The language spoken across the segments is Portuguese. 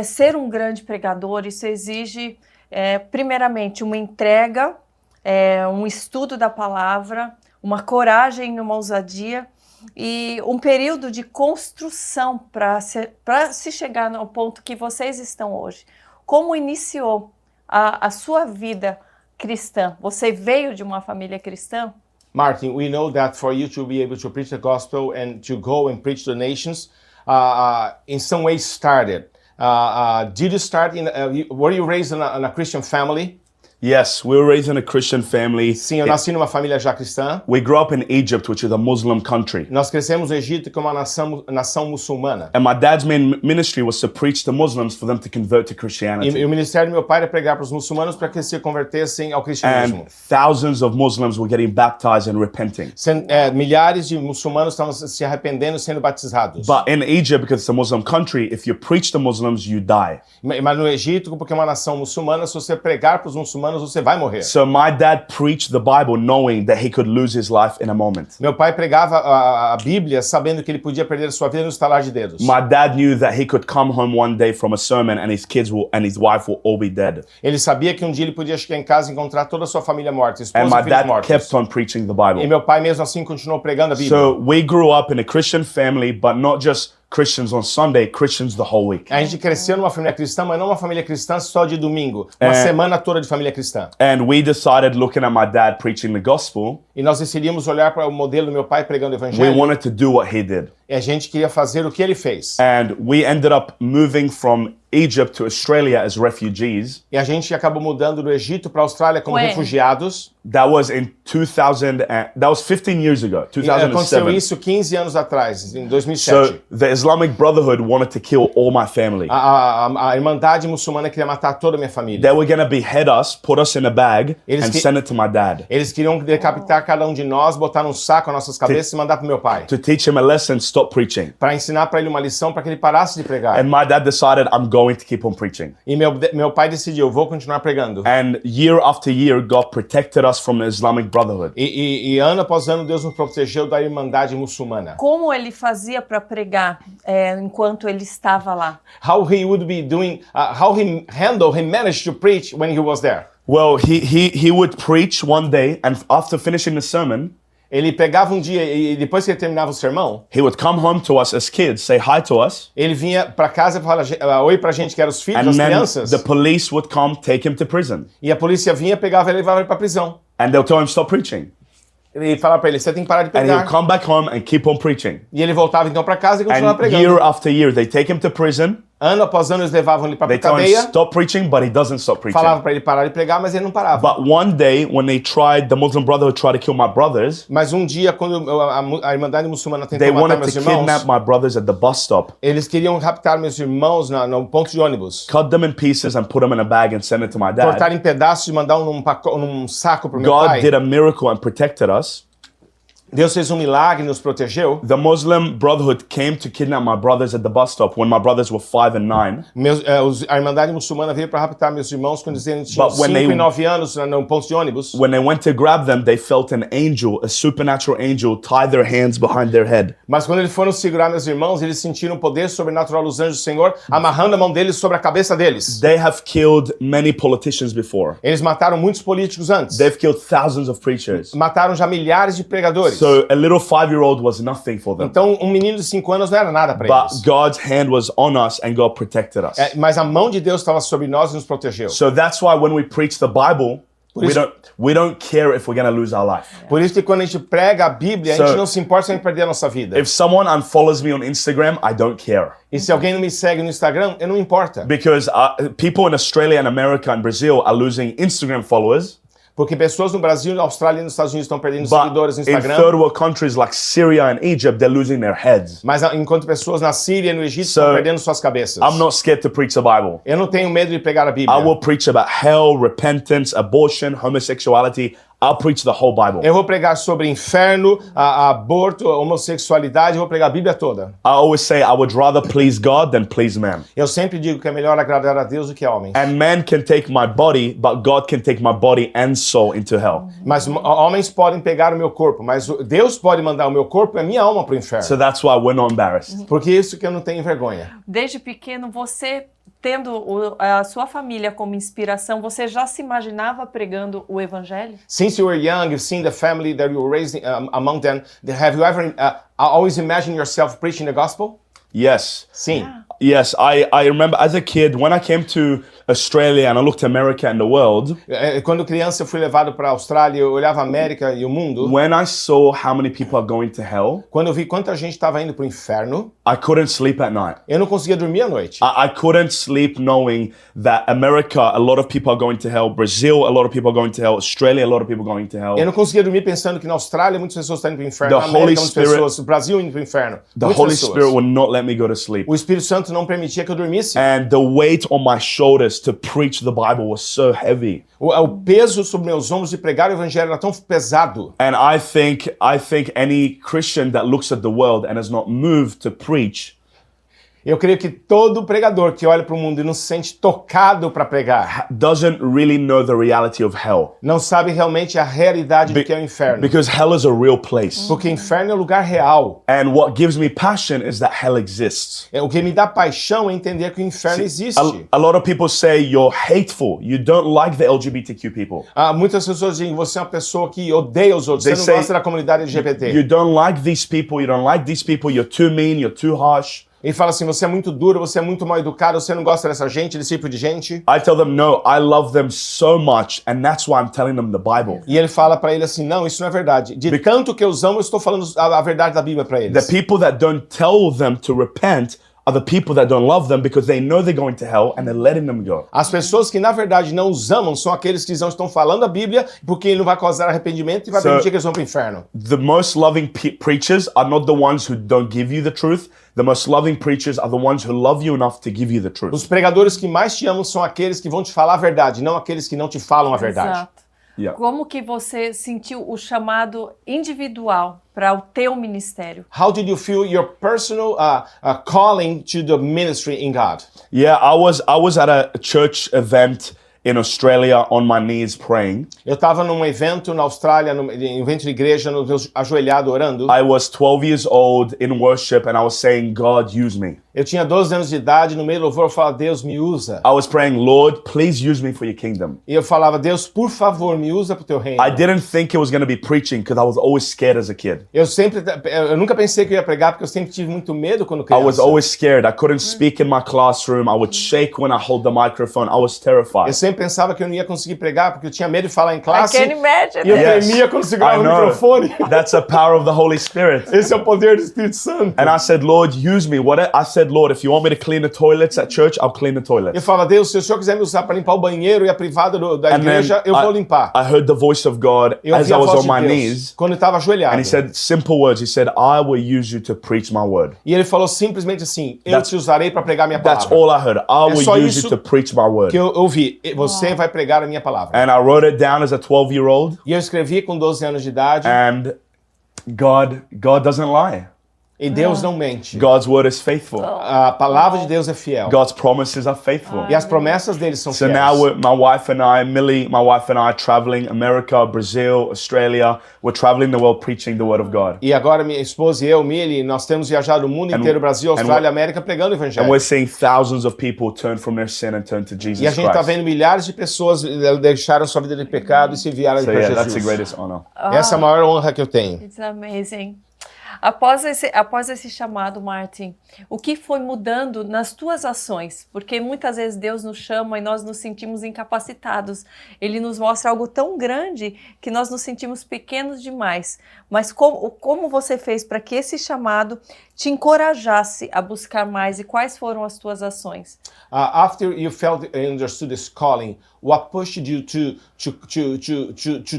ser um grande pregador, isso exige, primeiramente, uma entrega, um estudo da palavra, uma coragem e uma ousadia e um período de construção para se chegar ao ponto que vocês estão hoje. Como iniciou a sua vida cristã? Você veio de uma família cristã? Martin, we know that for you to be able to preach the gospel and to go and preach to the nations, in some way started. Did you start were you raised in a Christian family? Yes, we were raised in a Christian family. Sim, eu nasci numa família já cristã. We grew up in Egypt, which is a Muslim country. Nós crescemos no Egito, que é uma nação muçulmana. And my dad's main ministry was to preach to Muslims for them to convert to Christianity. E o ministério do meu pai era pregar para os muçulmanos para que eles se convertessem ao cristianismo. And thousands of Muslims were getting baptized and repenting. Milhares de muçulmanos estavam se arrependendo e sendo batizados. But in Egypt, because it's a Muslim country, if you preach to Muslims, you die. Mas no Egito, porque é uma nação muçulmana, se você pregar para os muçulmanos, você vai morrer. So my dad preached the Bible knowing that he could lose his life in a moment. Meu pai pregava a Bíblia sabendo que ele podia perder a sua vida no estalar de dedos. My dad knew that he could come home one day from a sermon and his kids and his wife will all be dead. Ele sabia que um dia ele podia chegar em casa e encontrar toda a sua família morta, esposa And e my filhos dad mortos. kept on preaching the Bible. E meu pai mesmo assim continuou pregando a Bíblia. So we grew up in a Christian family, but not just Christians on Sunday, Christians the whole week. A gente cresceu numa família cristã, mas não uma família cristã só de domingo. Uma semana toda de família cristã. And we decided, looking at my dad preaching the gospel, E nós decidimos olhar para o modelo do meu pai pregando o we evangelho. wanted to do what he did. E a gente queria fazer o que ele fez. And we ended up moving from Egypt to Australia as refugees. E a gente acabou mudando do Egito para a Austrália como Ué. refugiados. That was in 2000, that was 15 years ago, E aconteceu 2007. isso 15 anos atrás, em 2007. So the Islamic Brotherhood wanted to kill all my family. A Irmandade Muçulmana queria matar toda a minha família. They were going to behead us, put us in a bag, Eles and que- send it to my dad Eles queriam decapitar cada um de nós, botar num saco as nossas cabeças e mandar pro meu pai. to teach him a lesson, stop preaching. Para ensinar para ele uma lição para que ele parasse de pregar. And my dad decided, I'm going to keep on preaching. E meu pai decidiu, eu vou continuar pregando. And year after year, God protected us from the Islamic Brotherhood. E ano após ano, Deus nos protegeu da Irmandade Muçulmana. Como ele fazia para pregar enquanto ele estava lá? How he would be doing, how he managed to preach when he was there. Well, he would preach one day, and after finishing the sermon, Ele pegava um dia e depois que ele terminava o sermão, he would come home to us as kids, say hi to us, ele vinha para casa e falava oi pra gente que eram os filhos, and as then crianças. the police would come, take him to prison. E a polícia vinha, pegava ele e levava ele pra prisão. And they'll tell him, stop preaching. E falava pra ele, você tem que parar de And he'll pregar. come back home and keep on preaching. E ele voltava então pra casa e continuava And year pregando. after year, they take him to prison. Ano após ano eles levavam ele pra They tell him, cadeia. stop preaching, but he doesn't stop preaching. Falava pra ele parar de pregar, mas ele não parava. But one day, when the Muslim Brotherhood tried to kill my brothers, Mas um dia, quando a Irmandade Muçulmana tentou they matar wanted meus to irmãos, kidnap my brothers at the bus stop, eles queriam raptar meus irmãos no ponto de ônibus. cut them in pieces and put them in a bag and send it to my dad. Cortar em pedaços e mandar num saco pro meu God pai. did a miracle and protected us. Deus fez um milagre e nos protegeu. The Muslim Brotherhood came to kidnap my brothers at the bus stop when my brothers were 5 and 9. A Irmandade Muçulmana veio para raptar meus irmãos quando eles tinham But when 5 e they- 9 anos no ponto de ônibus. When they went to grab them, they felt an angel, a supernatural angel, tie their hands behind their head. Mas quando eles foram segurar meus irmãos, eles sentiram o poder sobrenatural dos anjos do Senhor, amarrando a mão deles sobre a cabeça deles. They have killed many politicians before. Eles mataram muitos políticos antes. They've killed thousands of preachers. Mataram já milhares de pregadores. So a little 5-year-old was nothing for them. Então, um menino de 5 anos não era nada para But eles. God's hand was on us and God protected us. Mas a mão de Deus estava sobre nós e nos protegeu. So that's why when we preach the Bible, Por isso- we don't care if we're going to lose our life. Por isso que quando a gente prega a Bíblia, a So- gente não se importa se a gente perder a nossa vida. If someone unfollows me on Instagram, I don't care. E se alguém não me segue no Instagram, eu não importa. Because people in Australia and America and Brazil are losing Instagram followers. Porque pessoas no Brasil, na Austrália e nos Estados Unidos estão perdendo But seguidores no in third Instagram. world countries like Syria and Egypt, they're losing their heads. Mas enquanto pessoas na Síria e no Egito So, estão perdendo suas cabeças. I'm not scared to preach the Bible. Eu não tenho medo de pegar a Bíblia. I will preach about hell, repentance, abortion, homosexuality. I'll preach the whole Bible. Eu vou pregar sobre inferno, aborto, homossexualidade, eu vou pregar a Bíblia toda. I always say I would rather please God than please man. Eu sempre digo que é melhor agradar a Deus do que a homens. And man can take my body, but God can take my body and soul into hell. Mas homens podem pegar o meu corpo, mas Deus pode mandar o meu corpo e a minha alma para o inferno. So that's why we're not embarrassed. Porque isso que eu não tenho vergonha. Desde pequeno você tendo a sua família como inspiração, você já se imaginava pregando o evangelho? Since you were young, you've seen the family that you were raised among them. Have you ever always imagined yourself preaching the gospel? Yes. Sim. Yes, I remember as a kid when I came to Australia and I looked at America and the world, Quando criança eu fui levado para a Austrália, eu olhava a América e o mundo. when I saw how many people are going to hell, Quando eu vi quanta gente estava indo para o inferno, I couldn't sleep at night. eu não conseguia dormir à noite. I couldn't sleep knowing that America, a lot of people are going to hell, Brazil, a lot of people are going to hell, Australia, a lot of people are going to hell. Eu não conseguia dormir pensando que na Austrália muitas pessoas estão indo para o inferno, The na América Holy muitas Spirit- pessoas, no Brasil indo para o inferno. The Muitas Holy pessoas. Spirit would not let me go to sleep. O Espírito Santo não permitia que eu dormisse. And the weight on my shoulders to preach the Bible was so heavy. O peso sobre meus ombros de pregar o evangelho era tão pesado. And I think any Christian that looks at the world and is not moved to preach Eu creio que todo pregador que olha para o mundo e não se sente tocado para pregar, doesn't really know the reality of hell. não sabe realmente a realidade do que é o inferno. Because hell is a real place. Porque inferno é um lugar real. And what gives me passion is that hell exists. O que me dá paixão é entender que o inferno existe. A lot of people say you're hateful. You don't like the LGBTQ people. Muitas pessoas dizem você é uma pessoa que odeia os outros. They Você não say- gosta da comunidade LGBT. You don't like these people. You don't like these people. You're too mean. You're too harsh. Ele fala assim, você é muito duro, você é muito mal educado, você não gosta dessa gente, desse tipo de gente. I tell them, no, I love them so much, and that's why I'm telling them the Bible. E ele fala para ele assim, não, isso não é verdade. De tanto que eu os amo, eu estou falando a verdade da Bíblia para The eles. people that don't tell them to repent are the people that don't love them because they know they're going to hell and they're letting them go. As pessoas que na verdade não os amam são aqueles que não estão falando a Bíblia porque ele não vai causar arrependimento e vai So- permitir que eles vão para o inferno. The most loving preachers are not the ones who don't give you the truth. The most loving preachers are the ones who love you enough to give you the truth. Os pregadores que mais te amam são aqueles que vão te falar a verdade, não aqueles que não te falam a verdade. Exato. Yeah. Como que você sentiu o chamado individual para o teu ministério? How did you feel your personal calling to the ministry in God? Yeah, I was at a church event in Australia on my knees praying. Eu estava num evento na Austrália, num evento de igreja, ajoelhado orando. I was 12 years old in worship and I was saying, God, use me. Eu tinha 12 anos de idade, no meio do louvor eu falava, Deus, me usa. I was praying, Lord, please use me for your kingdom. E eu falava, Deus, por favor, me usa pro teu reino. I didn't think it was going to be preaching because I was always scared as a kid. Eu nunca pensei que eu ia pregar porque eu sempre tive muito medo quando I criança. was always scared. I couldn't speak in my classroom. I would shake when I hold the microphone. I was terrified. Eu sempre pensava que eu não ia conseguir pregar porque eu tinha medo de falar em I classe. can imagine. E eu Yes. tremia quando segurava I o know. microfone. That's the power of the Holy Spirit. Esse é o poder do Espírito Santo. And I said, Lord, use me. I said, Lord, if you want me to clean the toilets at church, I'll clean the Eu toilets. falava, Deus, se o Senhor quiser me usar para limpar o banheiro e a privada da And then igreja, eu vou limpar. I heard the voice of God Eu as ouvi I a was voz on de my Deus knees. quando eu estava ajoelhado. And he said simple words. He said, I will use you to preach my word. E ele falou simplesmente assim, eu That's- te usarei para pregar minha That's palavra. all I heard. I só will use isso you to preach my word. Que eu ouvi, você vai pregar a minha palavra. And I wrote it down as a 12-year-old. E eu escrevi com 12 anos de idade, And God doesn't lie. e Deus não mente. God's word is faithful. A palavra de Deus é fiel. God's promises are faithful. E as promessas dele são So fiéis. now my wife and I, Millie, my wife and I, are traveling America, Brazil, Australia. We're traveling the world preaching the word of God. E agora minha esposa e eu, Millie, nós temos viajado o mundo inteiro, Brasil, Austrália, América, pregando o And evangelho. we're seeing thousands of people turn from their sin and turn to Jesus E a gente está Christ. vendo milhares de pessoas deixaram sua vida de pecado e se enviaram So para yeah, that's the Jesus. greatest honor. Essa é a maior honra que eu tenho. It's amazing. Após esse chamado, Martin, o que foi mudando nas tuas ações? Porque muitas vezes Deus nos chama e nós nos sentimos incapacitados. Ele nos mostra algo tão grande que nós nos sentimos pequenos demais. Mas como você fez para que esse chamado te encorajasse a buscar mais e quais foram as tuas ações? After you felt and understood this calling, what pushed you to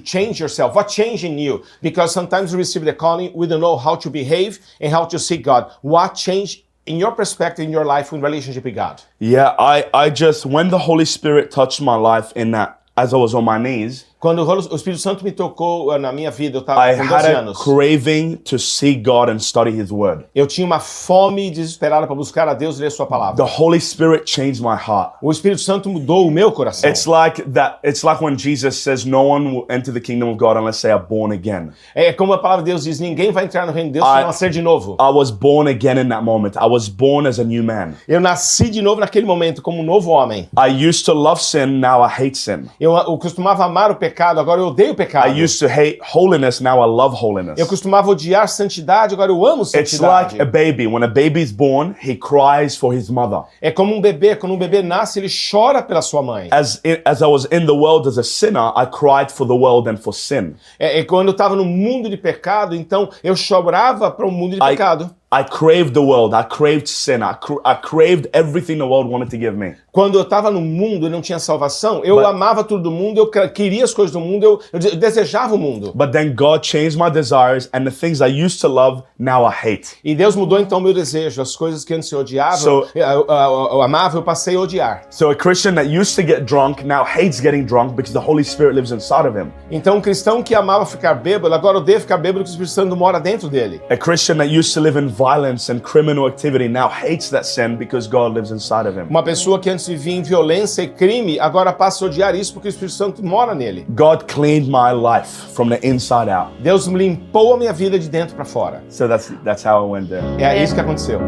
change yourself? What changed in you? Because sometimes we receive the calling, we don't know how to behave and how to seek God. What changed in your perspective in your life in relationship with God? Yeah, I just, when the Holy Spirit touched my life in that, as I was on my knees, Quando o Espírito Santo me tocou na minha vida, eu estava I com had 12 a anos. craving to seek God and study His Word. Eu tinha uma fome desesperada para buscar a Deus e ler sua palavra. The Holy Spirit changed my heart. O Espírito Santo mudou o meu coração. It's like that. It's like when Jesus says, "No one will enter the kingdom of God unless they are born again." É como a palavra de Deus diz, ninguém vai entrar no reino de Deus se não nascer de novo. I was born again in that moment. I was born as a new man. Eu nasci de novo naquele momento como um novo homem. I used to love sin, now I hate sin. Eu costumava amar o pecado, agora eu odeio o pecado. I used to hate holiness, now I love holiness. Eu costumava odiar santidade, agora eu amo It's santidade. like a baby. When a baby is born, he cries for his mother. É como um bebê, quando um bebê nasce, ele chora pela sua mãe. As I was in the world as a sinner, I cried for the world and for sin. Quando eu estava no mundo de pecado, então eu chorava para o mundo de pecado. I craved the world. I craved sin. I craved everything the world wanted to give me. Quando eu estava no mundo e não tinha salvação, eu amava tudo do mundo, eu queria as coisas do mundo, eu desejava o mundo. But then God changed my desires, and the things I used to love, now I hate. E Deus mudou então o meu desejo, as coisas que antes eu odiava, eu amava, eu passei a odiar. So a Christian that used to get drunk now hates getting drunk because the Holy Spirit lives inside of him. Então um cristão que amava ficar bêbado, agora odeia ficar bêbado porque o Espírito Santo mora dentro dele. A Christian that used to live in violence and criminal activity now hates that sin because God lives inside of him. Uma pessoa que antes vivia em violência e crime, agora passa a odiar isso porque o Espírito Santo mora nele. God cleaned my life from the inside out. Deus limpou a minha vida de dentro para fora. So that's how I went there. É isso que aconteceu.